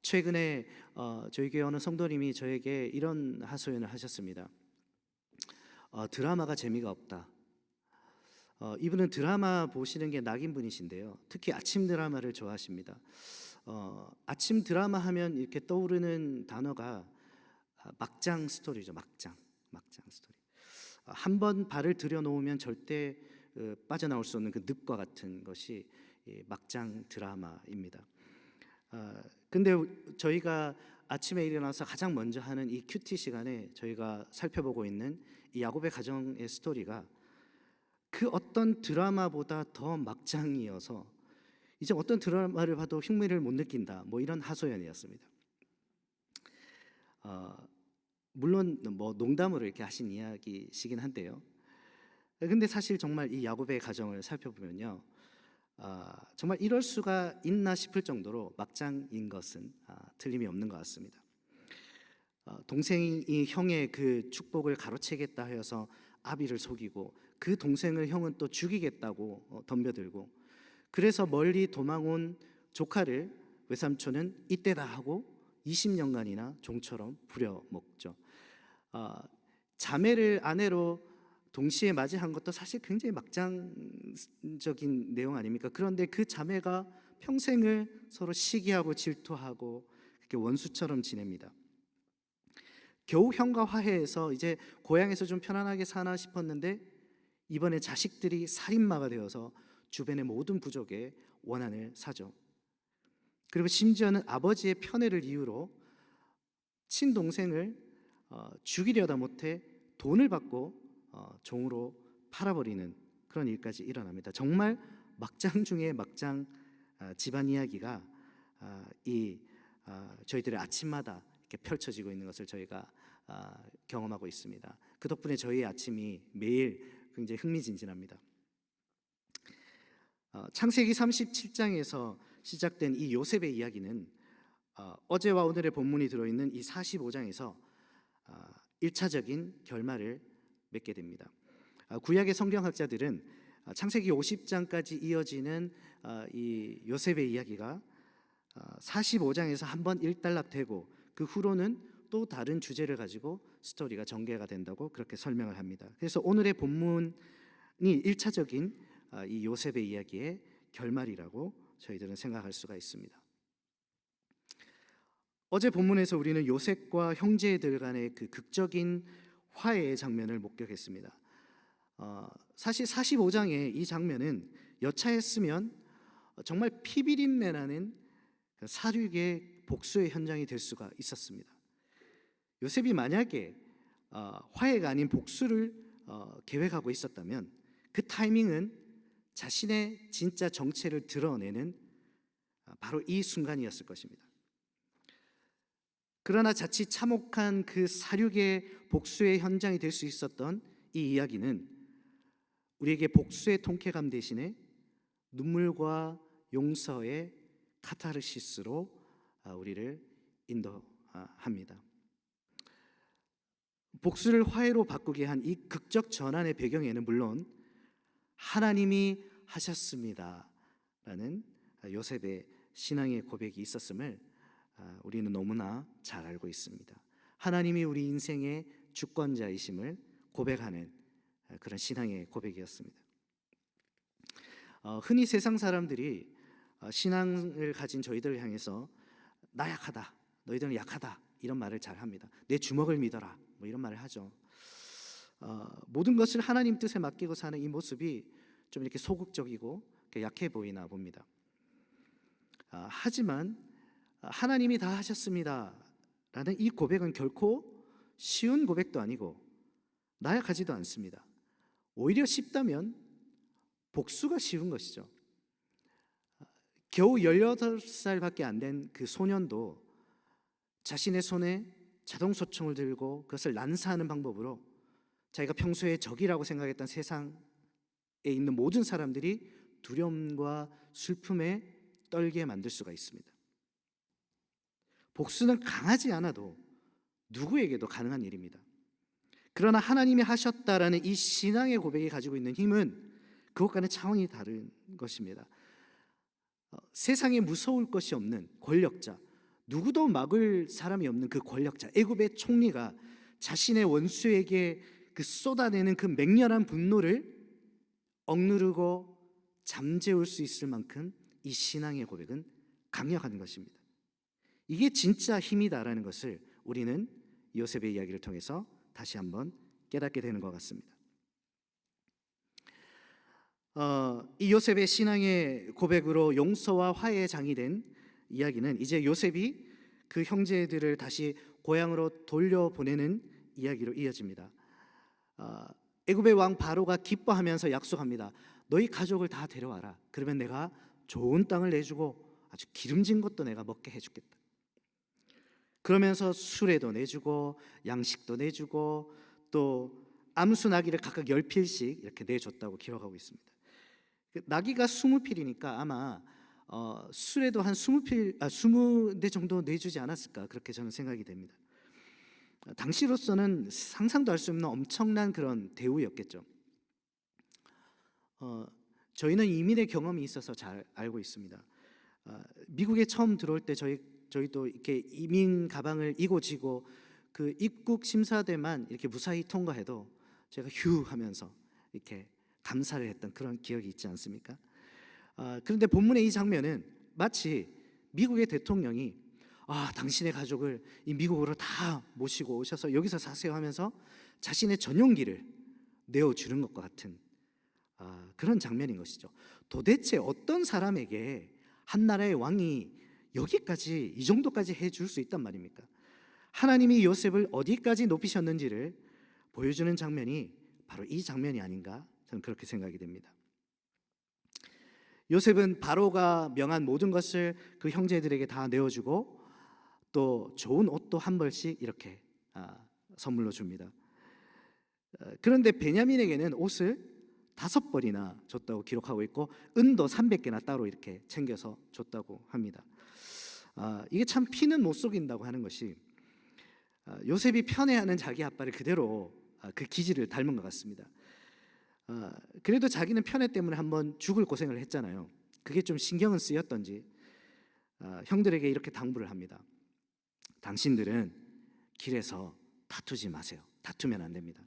최근에 저희 교회 어느 성도님이 저에게 이런 하소연을 하셨습니다. 드라마가 재미가 없다. 이분은 드라마 보시는 게 낙인 분이신데요, 특히 아침 드라마를 좋아하십니다. 아침 드라마 하면 이렇게 떠오르는 단어가 막장 스토리죠. 막장 스토리. 한 번 발을 들여놓으면 절대 빠져나올 수 없는 그 늪과 같은 것이 막장 드라마입니다. 근데 저희가 아침에 일어나서 가장 먼저 하는 이 큐티 시간에 저희가 살펴보고 있는 이 야곱의 가정의 스토리가 그 어떤 드라마보다 더 막장이어서 이제 어떤 드라마를 봐도 흥미를 못 느낀다, 뭐 이런 하소연이었습니다. 물론 뭐 농담으로 이렇게 하신 이야기시긴 한데요, 근데 사실 정말 이 야곱의 가정을 살펴보면요, 정말 이럴 수가 있나 싶을 정도로 막장인 것은 틀림이 없는 것 같습니다. 동생이 형의 그 축복을 가로채겠다 하여서 아비를 속이고, 그 동생을 형은 또 죽이겠다고 덤벼들고, 그래서 멀리 도망온 조카를 외삼촌은 이때다 하고 20년간이나 종처럼 부려먹죠. 자매를 아내로 동시에 맞이한 것도 사실 굉장히 막장적인 내용 아닙니까? 그런데 그 자매가 평생을 서로 시기하고 질투하고 그렇게 원수처럼 지냅니다. 겨우 형과 화해해서 이제 고향에서 좀 편안하게 사나 싶었는데, 이번에 자식들이 살인마가 되어서 주변의 모든 부족의 원한을 사죠. 그리고 심지어는 아버지의 편애를 이유로 친동생을 죽이려다 못해 돈을 받고 종으로 팔아버리는 그런 일까지 일어납니다. 정말 막장 중에 막장 집안 이야기가 저희들의 아침마다 이렇게 펼쳐지고 있는 것을 저희가 경험하고 있습니다. 그 덕분에 저희의 아침이 매일 굉장히 흥미진진합니다. 창세기 37장에서 시작된 이 요셉의 이야기는 어제와 오늘의 본문이 들어있는 이 45장에서 1차적인 결말을 맺게 됩니다. 구약의 성경학자들은 창세기 50장까지 이어지는 이 요셉의 이야기가 45장에서 한번 일단락되고 그 후로는 또 다른 주제를 가지고 스토리가 전개가 된다고 그렇게 설명을 합니다. 그래서 오늘의 본문이 1차적인 이 요셉의 이야기의 결말이라고 저희들은 생각할 수가 있습니다. 어제 본문에서 우리는 요셉과 형제들 간의 그 극적인 화해의 장면을 목격했습니다. 사실 45장의 이 장면은 여차했으면 정말 피비린내 나는 사륙의 복수의 현장이 될 수가 있었습니다. 요셉이 만약에 화해가 아닌 복수를 계획하고 있었다면 그 타이밍은 자신의 진짜 정체를 드러내는 바로 이 순간이었을 것입니다. 그러나 자칫 참혹한 그 사륙의 복수의 현장이 될 수 있었던 이 이야기는 우리에게 복수의 통쾌감 대신에 눈물과 용서의 카타르시스로 우리를 인도합니다. 복수를 화해로 바꾸게 한 이 극적 전환의 배경에는 물론 하나님이 하셨습니다라는 요셉의 신앙의 고백이 있었음을 우리는 너무나 잘 알고 있습니다. 하나님이 우리 인생의 주권자이심을 고백하는 그런 신앙의 고백이었습니다. 흔히 세상 사람들이 신앙을 가진 저희들을 향해서 나 약하다, 너희들은 약하다, 이런 말을 잘 합니다. 내 주먹을 믿어라, 뭐 이런 말을 하죠. 모든 것을 하나님 뜻에 맡기고 사는 이 모습이 좀 이렇게 소극적이고 약해 보이나 봅니다. 하지만 하나님이 다 하셨습니다 라는 이 고백은 결코 쉬운 고백도 아니고 나약하지도 않습니다. 오히려 쉽다면 복수가 쉬운 것이죠. 겨우 18살밖에 안 된 그 소년도 자신의 손에 자동소총을 들고 그것을 난사하는 방법으로 자기가 평소에 적이라고 생각했던 세상에 있는 모든 사람들이 두려움과 슬픔에 떨게 만들 수가 있습니다. 복수는 강하지 않아도 누구에게도 가능한 일입니다. 그러나 하나님이 하셨다라는 이 신앙의 고백이 가지고 있는 힘은 그것과는 차원이 다른 것입니다. 세상에 무서울 것이 없는 권력자, 누구도 막을 사람이 없는 그 권력자 애굽의 총리가 자신의 원수에게 그 쏟아내는 그 맹렬한 분노를 억누르고 잠재울 수 있을 만큼 이 신앙의 고백은 강력한 것입니다. 이게 진짜 힘이다라는 것을 우리는 요셉의 이야기를 통해서 다시 한번 깨닫게 되는 것 같습니다. 이 요셉의 신앙의 고백으로 용서와 화해의 장이 된 이야기는 이제 요셉이 그 형제들을 다시 고향으로 돌려보내는 이야기로 이어집니다. 애굽의 왕 바로가 기뻐하면서 약속합니다. 너희 가족을 다 데려와라. 그러면 내가 좋은 땅을 내주고 아주 기름진 것도 내가 먹게 해주겠다. 그러면서 수레도 내주고 양식도 내주고 또 암수 나귀를 각각 10필씩 이렇게 내줬다고 기록하고 있습니다. 나귀가 20필이니까 아마 수레도 한 20대 정도 내주지 않았을까, 그렇게 저는 생각이 됩니다. 당시로서는 상상도 할 수 없는 엄청난 그런 대우였겠죠. 저희는 이민의 경험이 있어서 잘 알고 있습니다. 미국에 처음 들어올 때 저희도 이렇게 이민 가방을 이고 지고 그 입국 심사대만 이렇게 무사히 통과해도 제가 휴 하면서 이렇게 감사를 했던 그런 기억이 있지 않습니까? 그런데 본문의 이 장면은 마치 미국의 대통령이 당신의 가족을 이 미국으로 다 모시고 오셔서 여기서 사세요 하면서 자신의 전용기를 내어주는 것과 같은 그런 장면인 것이죠. 도대체 어떤 사람에게 한 나라의 왕이 여기까지 이 정도까지 해줄 수 있단 말입니까? 하나님이 요셉을 어디까지 높이셨는지를 보여주는 장면이 바로 이 장면이 아닌가, 저는 그렇게 생각이 됩니다. 요셉은 바로가 명한 모든 것을 그 형제들에게 다 내어주고 또 좋은 옷도 한 벌씩 이렇게 선물로 줍니다. 그런데 베냐민에게는 옷을 5벌이나 줬다고 기록하고 있고 은도 300개나 따로 이렇게 챙겨서 줬다고 합니다. 이게 참 피는 못 속인다고 하는 것이 요셉이 편애하는 자기 아빠를 그대로 그 기질을 닮은 것 같습니다. 그래도 자기는 편애 때문에 한번 죽을 고생을 했잖아요. 그게 좀 신경은 쓰였던지 형들에게 이렇게 당부를 합니다. 당신들은 길에서 다투지 마세요. 다투면 안 됩니다.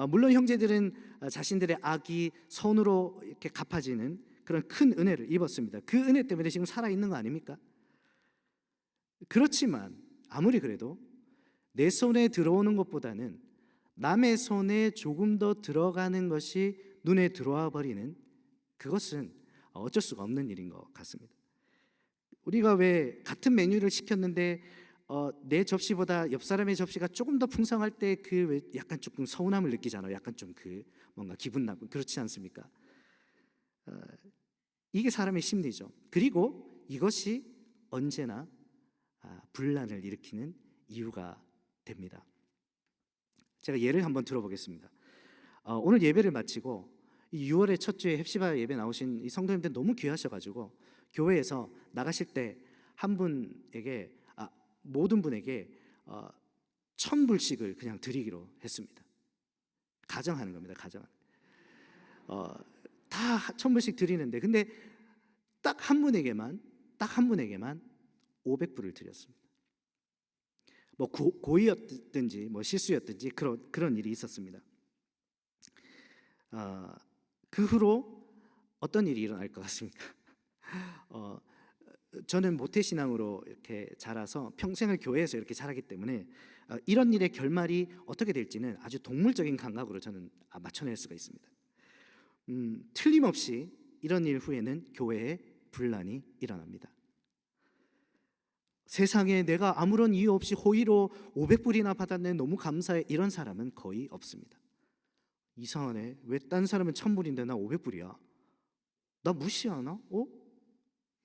물론 형제들은 자신들의 악이 선으로 이렇게 갚아지는 그런 큰 은혜를 입었습니다. 그 은혜 때문에 지금 살아있는 거 아닙니까? 그렇지만 아무리 그래도 내 손에 들어오는 것보다는 남의 손에 조금 더 들어가는 것이 눈에 들어와 버리는, 그것은 어쩔 수가 없는 일인 것 같습니다. 우리가 왜 같은 메뉴를 시켰는데 내 접시보다 옆 사람의 접시가 조금 더 풍성할 때 그 약간 조금 서운함을 느끼잖아요. 약간 좀 그 뭔가 기분 나쁜, 그렇지 않습니까? 이게 사람의 심리죠. 그리고 이것이 언제나 분란을 일으키는 이유가 됩니다. 제가 예를 한번 들어보겠습니다. 오늘 예배를 마치고 6월의 첫 주에 헵시바 예배 나오신 이 성도님들 너무 귀하셔가지고 교회에서 나가실 때 한 분에게 모든 분에게 1,000불씩을 그냥 드리기로 했습니다. 가정하는 겁니다. 다 1,000불씩 드리는데 근데 딱 한 분에게만 500불을 드렸습니다. 뭐 고의였든지 뭐 실수였든지 그런 일이 있었습니다. 그 후로 어떤 일이 일어날 것 같습니까? 저는 모태신앙으로 이렇게 자라서 평생을 교회에서 이렇게 자라기 때문에 이런 일의 결말이 어떻게 될지는 아주 동물적인 감각으로 저는 맞춰낼 수가 있습니다. 틀림없이 이런 일 후에는 교회에 분란이 일어납니다. 세상에 내가 아무런 이유 없이 호의로 500불이나 받았네, 너무 감사해, 이런 사람은 거의 없습니다. 이상하네, 왜 딴 사람은 1,000불인데 나 500불이야? 나 무시하나?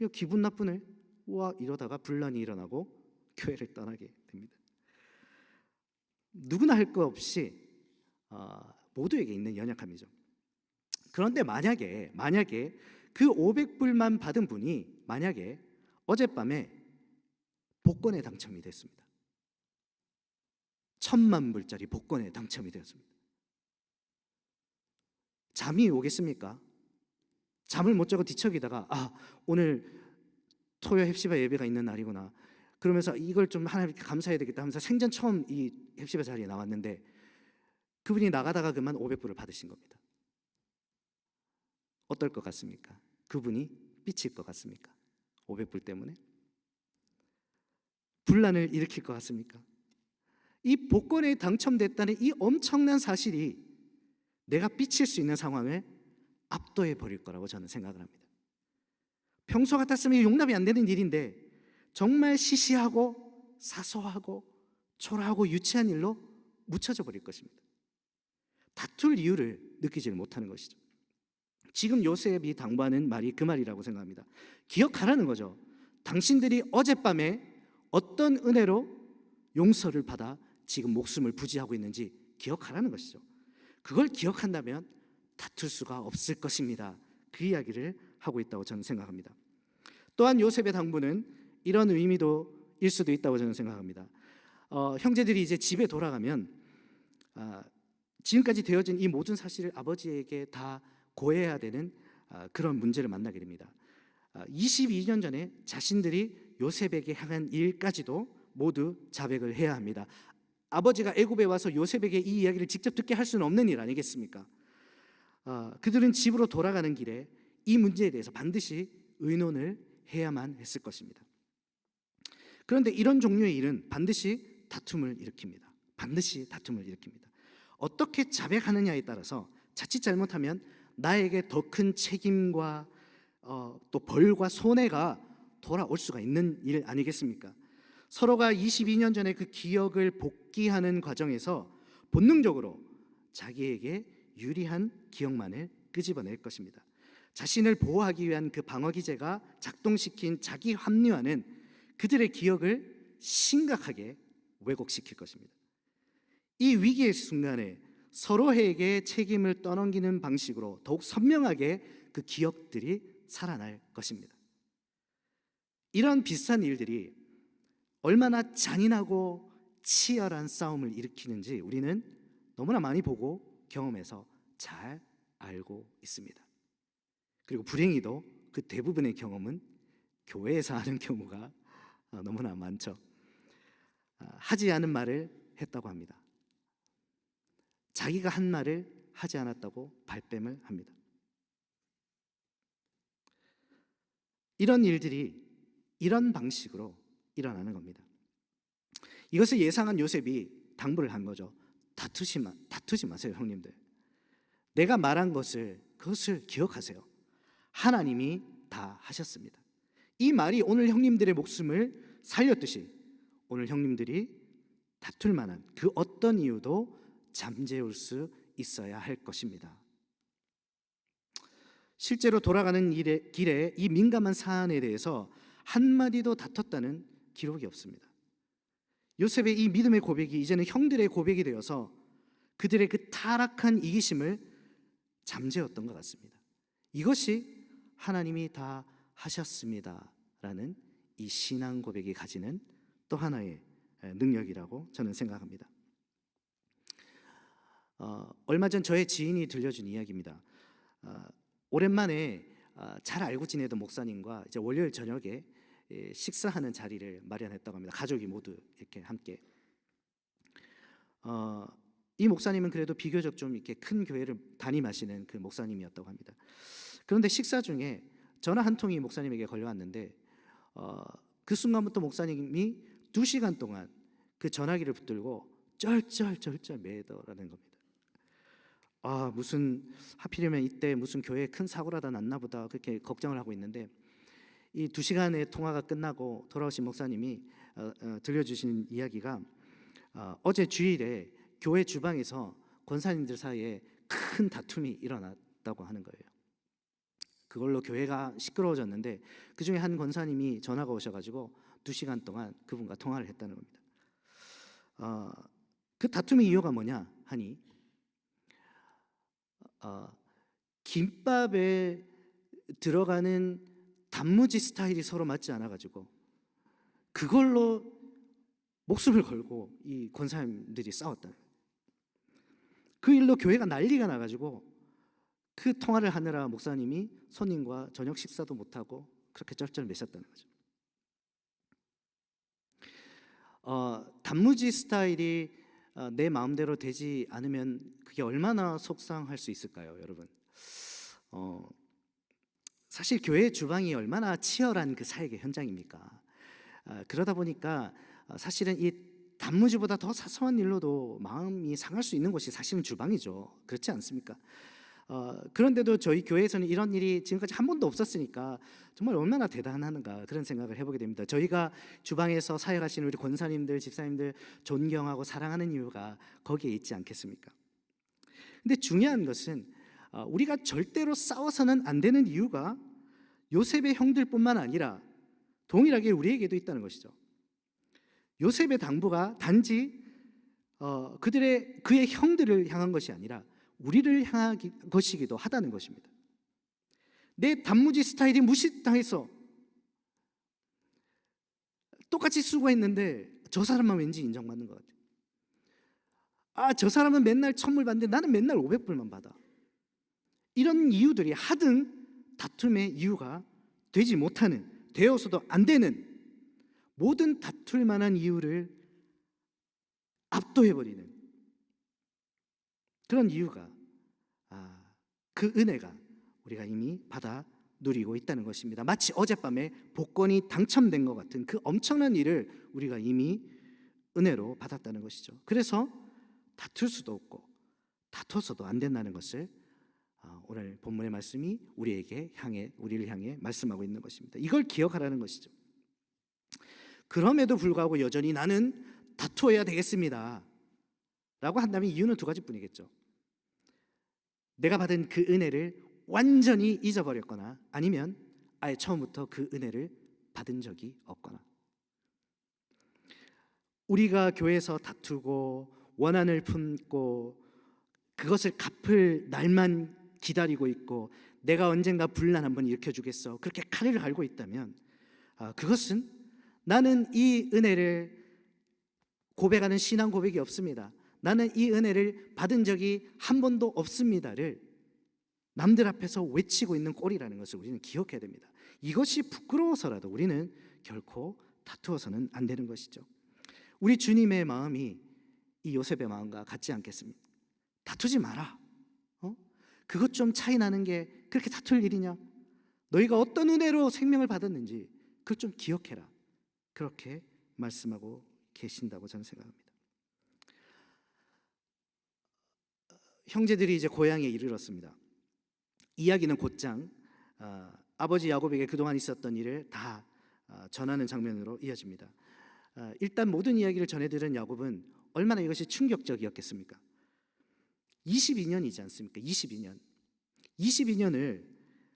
야, 기분 나쁘네. 와, 이러다가 분란이 일어나고 교회를 떠나게 됩니다. 누구나 할 거 없이 모두에게 있는 연약함이죠. 그런데 만약에 그 500불만 받은 분이 만약에 어젯밤에 복권에 당첨이 됐습니다. 1,000,000불짜리 복권에 당첨이 되었습니다. 잠이 오겠습니까? 잠을 못 자고 뒤척이다가 오늘 토요 헵시바 예배가 있는 날이구나. 그러면서 이걸 좀 하나님께 감사해야 되겠다 하면서 생전 처음 이 헵시바 자리에 나왔는데 그분이 나가다가 그만 500불을 받으신 겁니다. 어떨 것 같습니까? 그분이 삐칠 것 같습니까? 500불 때문에 분란을 일으킬 것 같습니까? 이 복권에 당첨됐다는 이 엄청난 사실이 내가 삐칠 수 있는 상황을 압도해 버릴 거라고 저는 생각을 합니다. 평소 같았으면 용납이 안 되는 일인데 정말 시시하고 사소하고 초라하고 유치한 일로 묻혀져 버릴 것입니다. 다툴 이유를 느끼지 못하는 것이죠. 지금 요셉이 당부하는 말이 그 말이라고 생각합니다. 기억하라는 거죠. 당신들이 어젯밤에 어떤 은혜로 용서를 받아 지금 목숨을 부지하고 있는지 기억하라는 것이죠. 그걸 기억한다면 다툴 수가 없을 것입니다. 그 이야기를 하고 있다고 저는 생각합니다. 또한 요셉의 당부는 이런 의미도 일 수도 있다고 저는 생각합니다. 형제들이 이제 집에 돌아가면 지금까지 되어진 이 모든 사실을 아버지에게 다 고해야 되는 그런 문제를 만나게 됩니다. 22년 전에 자신들이 요셉에게 향한 일까지도 모두 자백을 해야 합니다. 아버지가 애굽에 와서 요셉에게 이 이야기를 직접 듣게 할 수는 없는 일 아니겠습니까? 그들은 집으로 돌아가는 길에 이 문제에 대해서 반드시 의논을 해야만 했을 것입니다. 그런데 이런 종류의 일은 반드시 다툼을 일으킵니다. 반드시 다툼을 일으킵니다. 어떻게 자백하느냐에 따라서 자칫 잘못하면 나에게 더 큰 책임과 또 벌과 손해가 돌아올 수가 있는 일 아니겠습니까? 서로가 22년 전에 그 기억을 복귀하는 과정에서 본능적으로 자기에게 유리한 기억만을 끄집어낼 것입니다. 자신을 보호하기 위한 그 방어 기제가 작동시킨 자기 합리화는 그들의 기억을 심각하게 왜곡시킬 것입니다. 이 위기의 순간에 서로에게 책임을 떠넘기는 방식으로 더욱 선명하게 그 기억들이 살아날 것입니다. 이런 비슷한 일들이 얼마나 잔인하고 치열한 싸움을 일으키는지 우리는 너무나 많이 보고 경험해서 잘 알고 있습니다. 그리고 불행히도 그 대부분의 경험은 교회에서 하는 경우가 너무나 많죠. 하지 않은 말을 했다고 합니다. 자기가 한 말을 하지 않았다고 발뺌을 합니다. 이런 일들이 이런 방식으로 일어나는 겁니다. 이것을 예상한 요셉이 당부를 한 거죠. 다투지 마세요, 형님들. 내가 말한 그것을 기억하세요. 하나님이 다 하셨습니다. 이 말이 오늘 형님들의 목숨을 살렸듯이 오늘 형님들이 다툴 만한 그 어떤 이유도 잠재울 수 있어야 할 것입니다. 실제로 돌아가는 길에 이 민감한 사안에 대해서 한마디도 다퉜다는 기록이 없습니다. 요셉의 이 믿음의 고백이 이제는 형들의 고백이 되어서 그들의 그 타락한 이기심을 잠재웠던 것 같습니다. 이것이 하나님이 다 하셨습니다라는 이 신앙 고백이 가지는 또 하나의 능력이라고 저는 생각합니다. 얼마 전 저의 지인이 들려준 이야기입니다. 오랜만에 잘 알고 지내던 목사님과 이제 월요일 저녁에 식사하는 자리를 마련했다고 합니다. 가족이 모두 이렇게 함께. 이 목사님은 그래도 비교적 좀 이렇게 큰 교회를 담임하시는 그 목사님이었다고 합니다. 그런데 식사 중에 전화 한 통이 목사님에게 걸려왔는데 그 순간부터 목사님이 2시간 동안 그 전화기를 붙들고 쩔쩔쩔쩔 매더라는 겁니다. 무슨 하필이면 이때 무슨 교회에 큰 사고라도 났나 보다 그렇게 걱정을 하고 있는데 이 2시간의 통화가 끝나고 돌아오신 목사님이 들려주신 이야기가 어제 주일에 교회 주방에서 권사님들 사이에 큰 다툼이 일어났다고 하는 거예요. 그걸로 교회가 시끄러워졌는데 그 중에 한 권사님이 전화가 오셔가지고 2시간 동안 그분과 통화를 했다는 겁니다. 그 다툼의 이유가 뭐냐 하니 김밥에 들어가는 단무지 스타일이 서로 맞지 않아가지고 그걸로 목숨을 걸고 이 권사님들이 싸웠다. 그 일로 교회가 난리가 나가지고 그 통화를 하느라 목사님이 손님과 저녁 식사도 못하고 그렇게 쩔쩔매셨다는 거죠. 단무지 스타일이 내 마음대로 되지 않으면 그게 얼마나 속상할 수 있을까요, 여러분? 사실 교회 주방이 얼마나 치열한 그 사역의 현장입니까? 그러다 보니까 사실은 이 단무지보다 더 사소한 일로도 마음이 상할 수 있는 곳이 사실은 주방이죠. 그렇지 않습니까? 그런데도 저희 교회에서는 이런 일이 지금까지 한 번도 없었으니까 정말 얼마나 대단한가 그런 생각을 해보게 됩니다. 저희가 주방에서 사역하시는 우리 권사님들, 집사님들 존경하고 사랑하는 이유가 거기에 있지 않겠습니까? 근데 중요한 것은 우리가 절대로 싸워서는 안 되는 이유가 요셉의 형들뿐만 아니라 동일하게 우리에게도 있다는 것이죠. 요셉의 당부가 단지 그의 형들을 향한 것이 아니라 우리를 향한 것이기도 하다는 것입니다. 내 단무지 스타일이 무시당해서 똑같이 수고했는데 저 사람만 왠지 인정받는 것 같아요. 저 사람은 맨날 1,000불 받는데 나는 맨날 500불만 받아. 이런 이유들이 하등 다툼의 이유가 되지 못하는, 되어서도 안 되는 모든 다툴 만한 이유를 압도해버리는 그런 이유가 그 은혜가 우리가 이미 받아 누리고 있다는 것입니다. 마치 어젯밤에 복권이 당첨된 것 같은 그 엄청난 일을 우리가 이미 은혜로 받았다는 것이죠. 그래서 다툴 수도 없고 다퉈서도 안 된다는 것을 오늘 본문의 말씀이 우리를 향해 말씀하고 있는 것입니다. 이걸 기억하라는 것이죠. 그럼에도 불구하고 여전히 나는 다투어야 되겠습니다 라고 한다면 이유는 두 가지뿐이겠죠. 내가 받은 그 은혜를 완전히 잊어버렸거나 아니면 아예 처음부터 그 은혜를 받은 적이 없거나. 우리가 교회에서 다투고 원한을 품고 그것을 갚을 날만 기다리고 있고 내가 언젠가 분란 한번 일으켜주겠어 그렇게 칼을 갈고 있다면 그것은 나는 이 은혜를 고백하는 신앙 고백이 없습니다. 나는 이 은혜를 받은 적이 한 번도 없습니다를 남들 앞에서 외치고 있는 꼴이라는 것을 우리는 기억해야 됩니다. 이것이 부끄러워서라도 우리는 결코 다투어서는 안 되는 것이죠. 우리 주님의 마음이 이 요셉의 마음과 같지 않겠습니까? 다투지 마라. 그것 좀 차이 나는 게 그렇게 다툴 일이냐? 너희가 어떤 은혜로 생명을 받았는지 그걸 좀 기억해라. 그렇게 말씀하고 계신다고 저는 생각합니다. 형제들이 이제 고향에 이르렀습니다. 이야기는 곧장 아버지 야곱에게 그동안 있었던 일을 다 전하는 장면으로 이어집니다. 일단 모든 이야기를 전해들은 야곱은 얼마나 이것이 충격적이었겠습니까? 22년이지 않습니까? 22년을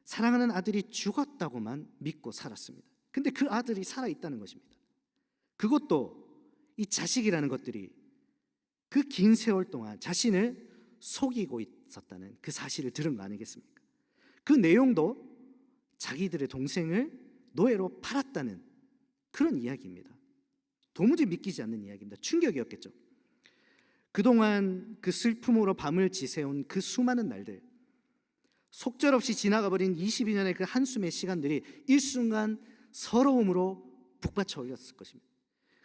사랑하는 아들이 죽었다고만 믿고 살았습니다. 근데 그 아들이 살아있다는 것입니다. 그것도 이 자식이라는 것들이 그 긴 세월 동안 자신을 속이고 있었다는 그 사실을 들은 거 아니겠습니까? 그 내용도 자기들의 동생을 노예로 팔았다는 그런 이야기입니다. 도무지 믿기지 않는 이야기입니다. 충격이었겠죠. 그동안 그 슬픔으로 밤을 지새운 그 수많은 날들, 속절없이 지나가 버린 22년의 그 한숨의 시간들이 일순간 서러움으로 북받쳐 올렸을 것입니다.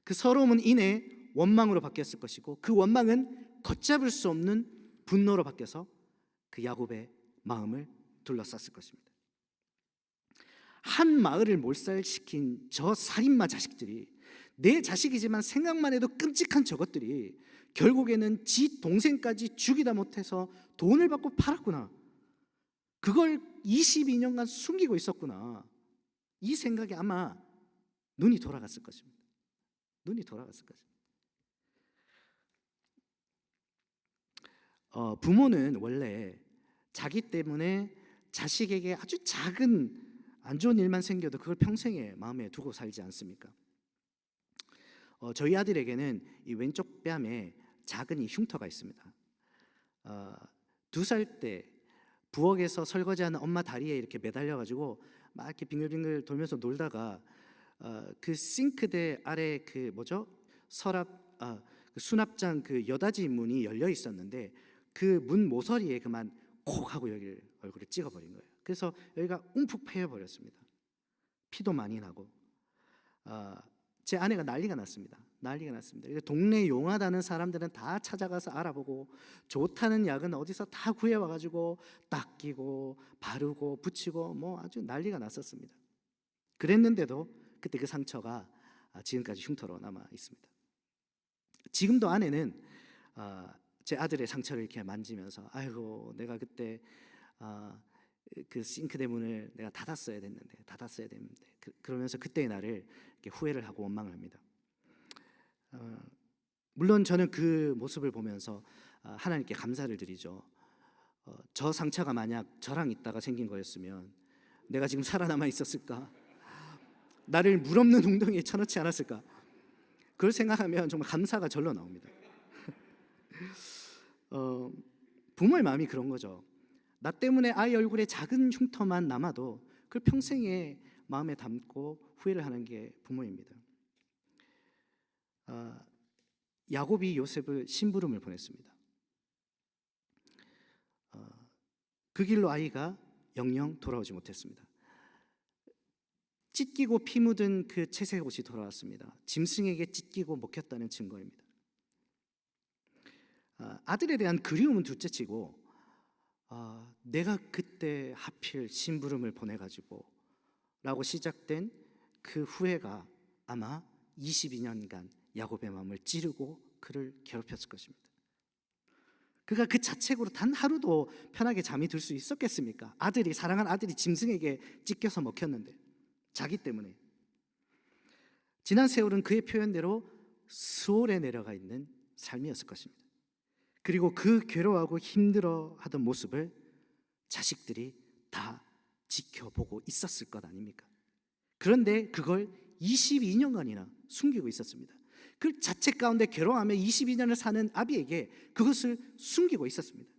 그 서러움은 이내 원망으로 바뀌었을 것이고 그 원망은 걷잡을 수 없는 분노로 바뀌어서 그 야곱의 마음을 둘러쌌을 것입니다. 한 마을을 몰살시킨 저 살인마 자식들이, 내 자식이지만 생각만 해도 끔찍한 저것들이 결국에는 지 동생까지 죽이다 못해서 돈을 받고 팔았구나, 그걸 22년간 숨기고 있었구나, 이 생각에 아마 눈이 돌아갔을 것입니다. 눈이 돌아갔을 것입니다. 부모는 원래 자기 때문에 자식에게 아주 작은 안 좋은 일만 생겨도 그걸 평생에 마음에 두고 살지 않습니까? 저희 아들에게는 이 왼쪽 뺨에 작은 이 흉터가 있습니다. 2살 때 부엌에서 설거지하는 엄마 다리에 이렇게 매달려가지고 막 이렇게 빙글빙글 돌면서 놀다가 그 싱크대 아래 그 서랍 그 수납장 그 여닫이 문이 열려 있었는데 그 문 모서리에 그만 콕 하고 여기를 얼굴을 찍어버린 거예요. 그래서 여기가 움푹 패여버렸습니다. 피도 많이 나고 제 아내가 난리가 났습니다. 난리가 났습니다. 동네 용하다는 사람들은 다 찾아가서 알아보고 좋다는 약은 어디서 다 구해와가지고 닦이고 바르고 붙이고 뭐 아주 난리가 났었습니다. 그랬는데도 그때 그 상처가 지금까지 흉터로 남아 있습니다. 지금도 아내는 제 아들의 상처를 이렇게 만지면서 아이고 내가 그때 그 싱크대 문을 내가 닫았어야 됐는데 그러면서 그때의 나를 이렇게 후회를 하고 원망을 합니다. 물론 저는 그 모습을 보면서 하나님께 감사를 드리죠. 저 상처가 만약 저랑 있다가 생긴 거였으면 내가 지금 살아남아 있었을까? 나를 물 없는 웅덩이에 쳐넣지 않았을까? 그걸 생각하면 정말 감사가 절로 나옵니다. 부모의 마음이 그런 거죠. 나 때문에 아이 얼굴에 작은 흉터만 남아도 그걸 평생에 마음에 담고 후회를 하는 게 부모입니다. 야곱이 요셉을 심부름을 보냈습니다. 그 길로 아이가 영영 돌아오지 못했습니다. 찢기고 피 묻은 그 채색 옷이 돌아왔습니다. 짐승에게 찢기고 먹혔다는 증거입니다. 아들에 대한 그리움은 둘째치고 내가 그때 하필 심부름을 보내가지고 라고 시작된 그 후회가 아마 22년간 야곱의 마음을 찌르고 그를 괴롭혔을 것입니다. 그가 그 자책으로 단 하루도 편하게 잠이 들 수 있었겠습니까? 사랑한 아들이 짐승에게 찢겨서 먹혔는데 자기 때문에. 지난 세월은 그의 표현대로 수월에 내려가 있는 삶이었을 것입니다. 그리고 그 괴로워하고 힘들어하던 모습을 자식들이 다 지켜보고 있었을 것 아닙니까? 그런데 그걸 22년간이나 숨기고 있었습니다. 그 자책 가운데 괴로워하며 22년을 사는 아비에게 그것을 숨기고 있었습니다.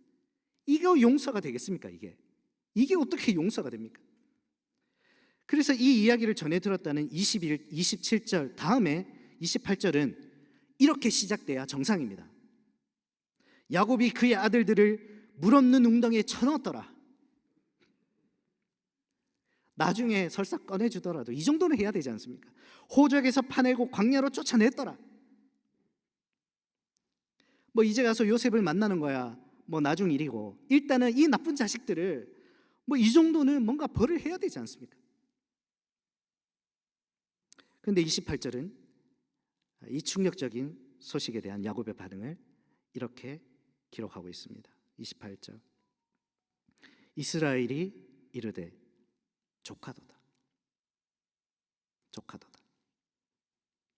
이게 용서가 되겠습니까? 이게 어떻게 용서가 됩니까? 그래서 이 이야기를 전해 들었다는 27절 다음에 28절은 이렇게 시작돼야 정상입니다. 야곱이 그의 아들들을 물 없는 웅덩이에 쳐넣었더라. 나중에 설사 꺼내주더라도 이 정도는 해야 되지 않습니까? 호적에서 파내고 광야로 쫓아냈더라. 뭐 이제 가서 요셉을 만나는 거야 뭐 나중 일이고, 일단은 이 나쁜 자식들을 뭐 이 정도는 뭔가 벌을 해야 되지 않습니까? 그런데 28절은 이 충격적인 소식에 대한 야곱의 반응을 이렇게 기록하고 있습니다. 28절 이스라엘이 이르되 조카도다.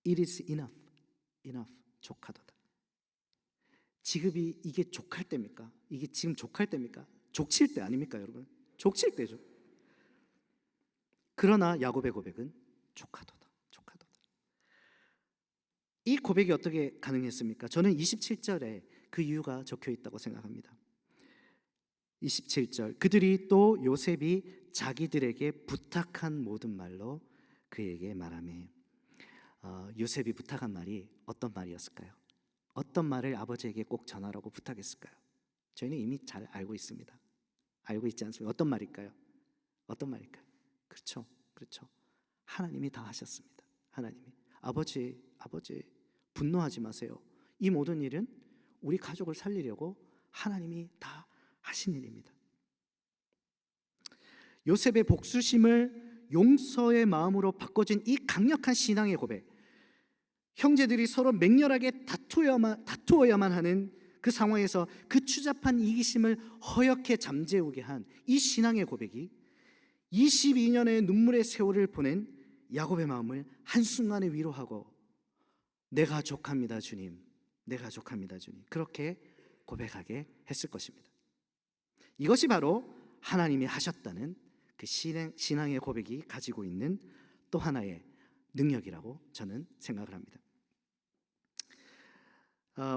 It is enough. 조카도다. 지금이 이게 족할 때입니까? 이게 지금 족할 때입니까? 족칠 때 아닙니까, 여러분? 족칠 때죠. 그러나 야곱의 고백은 조카도다. 이 고백이 어떻게 가능했습니까? 저는 27절에 그 이유가 적혀 있다고 생각합니다. 27절 그들이 또 요셉이 자기들에게 부탁한 모든 말로 그에게 말하매. 요셉이 부탁한 말이 어떤 말이었을까요? 어떤 말을 아버지에게 꼭 전하라고 부탁했을까요? 저희는 이미 잘 알고 있습니다. 알고 있지 않습니까? 어떤 말일까요? 그렇죠. 하나님이 다 하셨습니다. 하나님이 아버지 분노하지 마세요. 이 모든 일은 우리 가족을 살리려고 하나님이 다 하신 일입니다. 요셉의 복수심을 용서의 마음으로 바꿔진 이 강력한 신앙의 고백, 형제들이 서로 맹렬하게 다투어야만 하는 그 상황에서 그 추잡한 이기심을 허옇게 잠재우게 한 이 신앙의 고백이 22년의 눈물의 세월을 보낸 야곱의 마음을 한순간에 위로하고 내가 족합니다 주님, 그렇게 고백하게 했을 것입니다. 이것이 바로 하나님이 하셨다는 그 신앙의 고백이 가지고 있는 또 하나의 능력이라고 저는 생각을 합니다.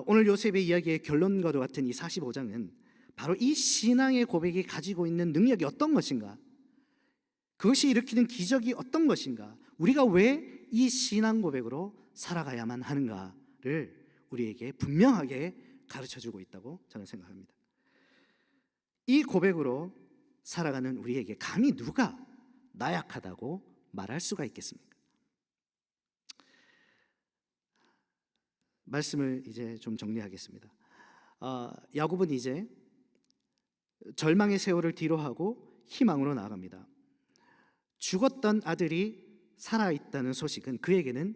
오늘 요셉의 이야기의 결론과도 같은 이 45장은 바로 이 신앙의 고백이 가지고 있는 능력이 어떤 것인가, 그것이 일으키는 기적이 어떤 것인가, 우리가 왜 이 신앙 고백으로 살아가야만 하는가를 우리에게 분명하게 가르쳐주고 있다고 저는 생각합니다. 이 고백으로 살아가는 우리에게 감히 누가 나약하다고 말할 수가 있겠습니까? 말씀을 이제 좀 정리하겠습니다. 야곱은 이제 절망의 세월을 뒤로하고 희망으로 나아갑니다. 죽었던 아들이 살아있다는 소식은 그에게는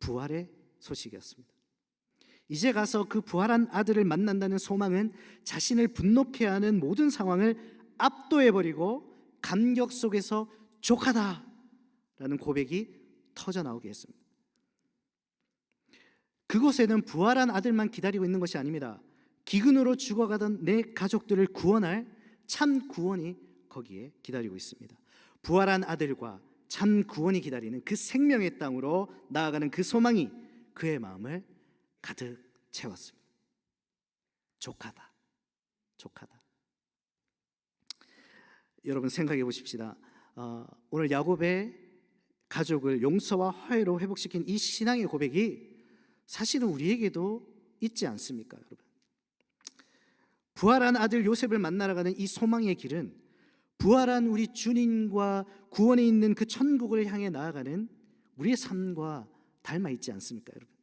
부활의 소식이었습니다. 이제 가서 그 부활한 아들을 만난다는 소망은 자신을 분노케 하는 모든 상황을 압도해버리고 감격 속에서 족하다라는 고백이 터져나오게 했습니다. 그곳에는 부활한 아들만 기다리고 있는 것이 아닙니다. 기근으로 죽어가던 내 가족들을 구원할 참 구원이 거기에 기다리고 있습니다. 부활한 아들과 참 구원이 기다리는 그 생명의 땅으로 나아가는 그 소망이 그의 마음을 가득 채웠습니다. 족하다, 족하다. 여러분 생각해 보십시다. 오늘 야곱의 가족을 용서와 화해로 회복시킨 이 신앙의 고백이 사실은 우리에게도 있지 않습니까, 여러분? 부활한 아들 요셉을 만나러 가는 이 소망의 길은 부활한 우리 주님과 구원에 있는 그 천국을 향해 나아가는 우리의 삶과 닮아 있지 않습니까, 여러분?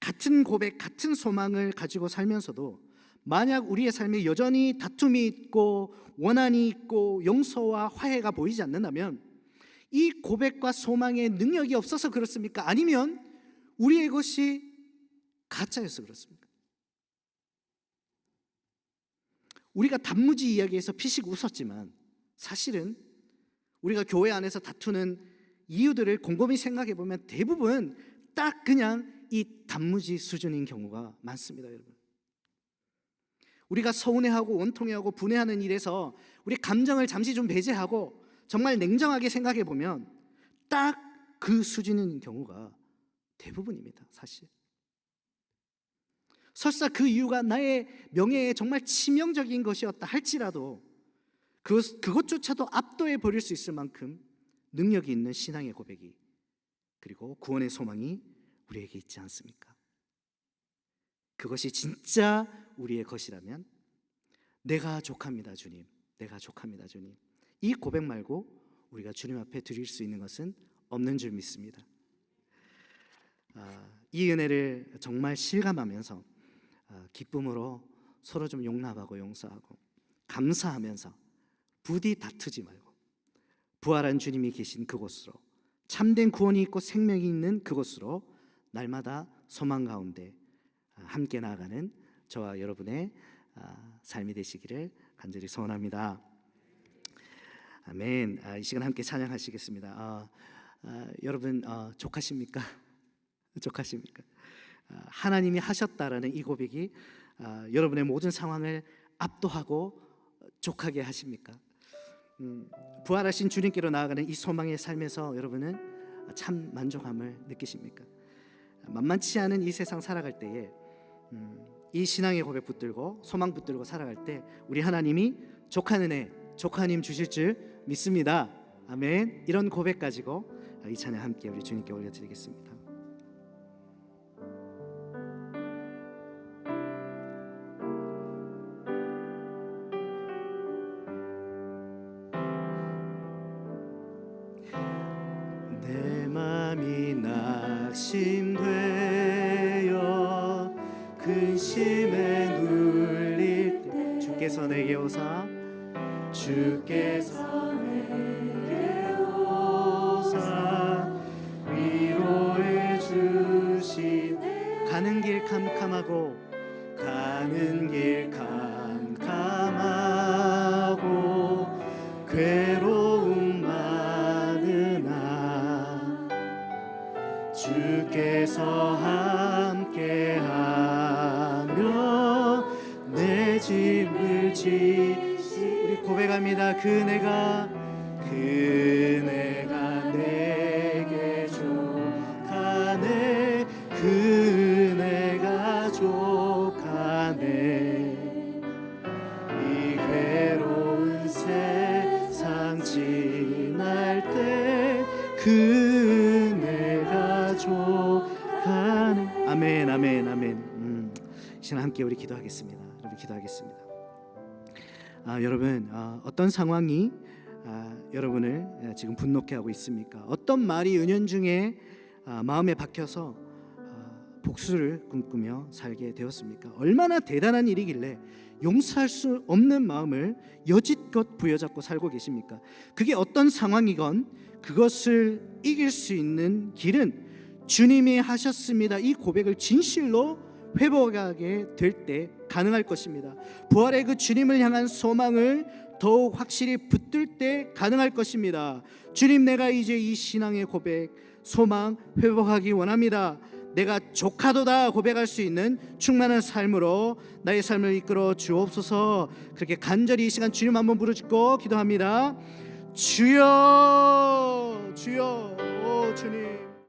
같은 고백, 같은 소망을 가지고 살면서도 만약 우리의 삶에 여전히 다툼이 있고 원한이 있고 용서와 화해가 보이지 않는다면 이 고백과 소망의 능력이 없어서 그렇습니까? 아니면 우리의 것이 가짜여서 그렇습니까? 우리가 단무지 이야기에서 피식 웃었지만 사실은 우리가 교회 안에서 다투는 이유들을 곰곰이 생각해 보면 대부분 딱 그냥 이 단무지 수준인 경우가 많습니다, 여러분. 우리가 서운해하고 원통해하고 분해하는 일에서 우리 감정을 잠시 좀 배제하고 정말 냉정하게 생각해 보면 딱 그 수준인 경우가 대부분입니다, 사실. 설사 그 이유가 나의 명예에 정말 치명적인 것이었다 할지라도 그것조차도 압도해 버릴 수 있을 만큼 능력이 있는 신앙의 고백이 그리고 구원의 소망이 우리에게 있지 않습니까? 그것이 진짜 우리의 것이라면 내가 족합니다, 주님. 내가 족합니다, 주님. 이 고백 말고 우리가 주님 앞에 드릴 수 있는 것은 없는 줄 믿습니다. 이 은혜를 정말 실감하면서 기쁨으로 서로 좀 용납하고 용서하고 감사하면서 부디 다투지 말고 부활한 주님이 계신 그곳으로 참된 구원이 있고 생명이 있는 그곳으로 날마다 소망 가운데 함께 나아가는 저와 여러분의 삶이 되시기를 간절히 소원합니다. 아멘. 이 시간 함께 찬양하시겠습니다. 여러분 족하십니까? 족하십니까? 하나님이 하셨다라는 이 고백이 여러분의 모든 상황을 압도하고 족하게 하십니까? 부활하신 주님께로 나아가는 이 소망의 삶에서 여러분은 참 만족함을 느끼십니까? 만만치 않은 이 세상 살아갈 때에 이 신앙의 고백 붙들고 소망 붙들고 살아갈 때 우리 하나님이 족한 은혜, 족한 힘 주실 줄 믿습니다. 아멘. 이런 고백 가지고 이 찬양 함께 우리 주님께 올려드리겠습니다. 내 맘이 낙심되어 근심에 눌릴 때 주께서 내게 오사 위로해 주시네 가는 길 캄캄하고 괴로움 많으나 주께서 함께하며 내 짐을 우리 고백합니다. 그네가 내게 족하네 그네가 족하네 이 괴로운 세상 지날 때 그네가 족하네. 아멘 아멘 아멘. 이 시간 함께 우리 기도하겠습니다. 여러분 기도하겠습니다. 여러분 어떤 상황이 여러분을 지금 분노케 하고 있습니까? 어떤 말이 은연중에 마음에 박혀서 복수를 꿈꾸며 살게 되었습니까? 얼마나 대단한 일이길래 용서할 수 없는 마음을 여지껏 부여잡고 살고 계십니까? 그게 어떤 상황이건 그것을 이길 수 있는 길은 주님이 하셨습니다. 이 고백을 진실로 회복하게 될 때 가능할 것입니다. 부활의 그 주님을 향한 소망을 더욱 확실히 붙들 때 가능할 것입니다. 주님, 내가 이제 이 신앙의 고백, 소망 회복하기 원합니다. 내가 조카도다 고백할 수 있는 충만한 삶으로 나의 삶을 이끌어 주옵소서. 그렇게 간절히 이 시간 주님 한번 부르짖고 기도합니다. 주여, 주여, 오 주님.